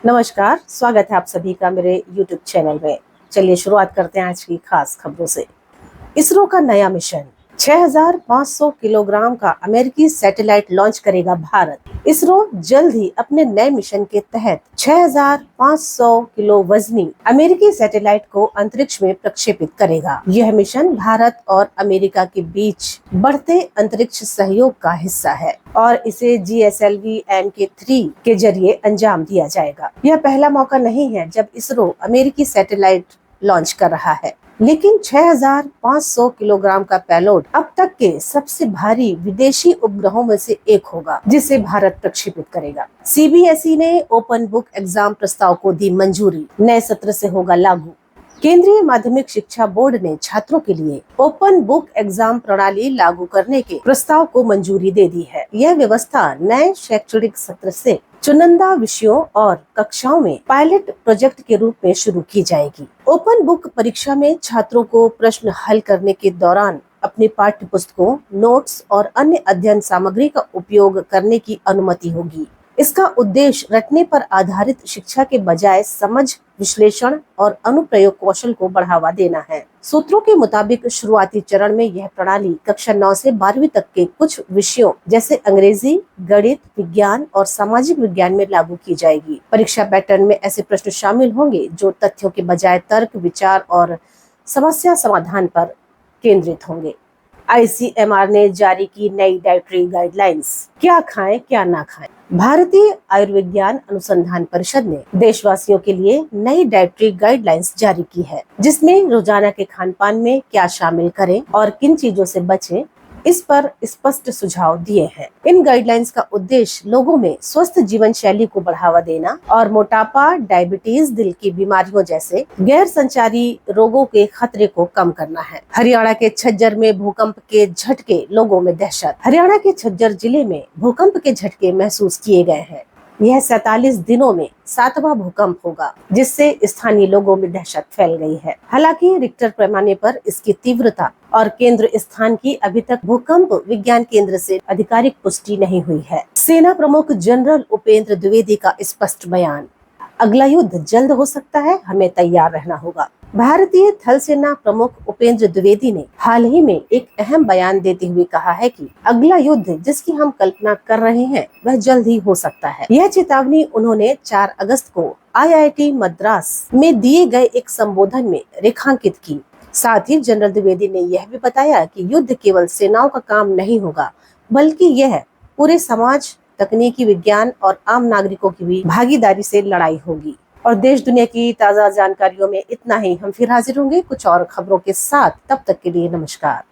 नमस्कार, स्वागत है आप सभी का मेरे YouTube चैनल में। चलिए शुरुआत करते हैं आज की खास खबरों से। इसरो का नया मिशन 6500 किलोग्राम का अमेरिकी सैटेलाइट लॉन्च करेगा भारत। इसरो जल्द ही अपने नए मिशन के तहत 6500 किलो वजनी अमेरिकी सैटेलाइट को अंतरिक्ष में प्रक्षेपित करेगा। यह मिशन भारत और अमेरिका के बीच बढ़ते अंतरिक्ष सहयोग का हिस्सा है और इसे GSLV Mk3 के जरिए अंजाम दिया जाएगा। यह पहला मौका नहीं है जब इसरो अमेरिकी सैटेलाइट लॉन्च कर रहा है, लेकिन 6500 किलोग्राम का पेलोड अब तक के सबसे भारी विदेशी उपग्रहों में से एक होगा, जिसे भारत प्रक्षेपित करेगा। CBSE ने ओपन बुक एग्जाम प्रस्ताव को दी मंजूरी, नए सत्र से होगा लागू। केंद्रीय माध्यमिक शिक्षा बोर्ड ने छात्रों के लिए ओपन बुक एग्जाम प्रणाली लागू करने के प्रस्ताव को मंजूरी दे दी है। यह व्यवस्था नए शैक्षणिक सत्र से चुनिंदा विषयों और कक्षाओं में पायलट प्रोजेक्ट के रूप में शुरू की जाएगी। ओपन बुक परीक्षा में छात्रों को प्रश्न हल करने के दौरान अपनी पाठ्य पुस्तकों, नोट्स और अन्य अध्ययन सामग्री का उपयोग करने की अनुमति होगी। इसका उद्देश्य रटने पर आधारित शिक्षा के बजाय समझ, विश्लेषण और अनुप्रयोग कौशल को बढ़ावा देना है। सूत्रों के मुताबिक शुरुआती चरण में यह प्रणाली कक्षा 9 से 12वीं तक के कुछ विषयों जैसे अंग्रेजी, गणित, विज्ञान और सामाजिक विज्ञान में लागू की जाएगी। परीक्षा पैटर्न में ऐसे प्रश्न शामिल होंगे जो तथ्यों के बजाय तर्क, विचार और समस्या समाधान पर केंद्रित होंगे। ICMR ने जारी की नई डाइटरी गाइडलाइंस, क्या खाएं क्या ना खाएं। भारतीय आयुर्विज्ञान अनुसंधान परिषद ने देशवासियों के लिए नई डाइटरी गाइडलाइंस जारी की है, जिसमें रोजाना के खानपान में क्या शामिल करें और किन चीजों से बचें, इस पर स्पष्ट सुझाव दिए हैं। इन गाइडलाइंस का उद्देश्य लोगों में स्वस्थ जीवन शैली को बढ़ावा देना और मोटापा, डायबिटीज, दिल की बीमारियों जैसे गैर संचारी रोगों के खतरे को कम करना है। हरियाणा के झज्जर में भूकंप के झटके, लोगों में दहशत। हरियाणा के झज्जर जिले में भूकंप के झटके महसूस किए गए हैं। यह 47 दिनों में 7वां भूकंप होगा, जिससे स्थानीय लोगों में दहशत फैल गई है। हालांकि रिक्टर पैमाने पर इसकी तीव्रता और केंद्र स्थान की अभी तक भूकंप विज्ञान केंद्र से आधिकारिक पुष्टि नहीं हुई है। सेना प्रमुख जनरल उपेंद्र द्विवेदी का स्पष्ट बयान, अगला युद्ध जल्द हो सकता है, हमें तैयार रहना होगा। भारतीय थल सेना प्रमुख उपेंद्र द्विवेदी ने हाल ही में एक अहम बयान देते हुए कहा है कि अगला युद्ध जिसकी हम कल्पना कर रहे हैं वह जल्द ही हो सकता है। यह चेतावनी उन्होंने 4 अगस्त को IIT मद्रास में दिए गए एक संबोधन में रेखांकित की। साथ ही जनरल द्विवेदी ने यह भी बताया कि युद्ध केवल सेनाओं का काम नहीं होगा, बल्कि यह पूरे समाज, तकनीकी विज्ञान और आम नागरिकों की भी भागीदारी से लड़ाई होगी। और देश दुनिया की ताज़ा जानकारियों में इतना ही। हम फिर हाजिर होंगे कुछ और खबरों के साथ। तब तक के लिए नमस्कार।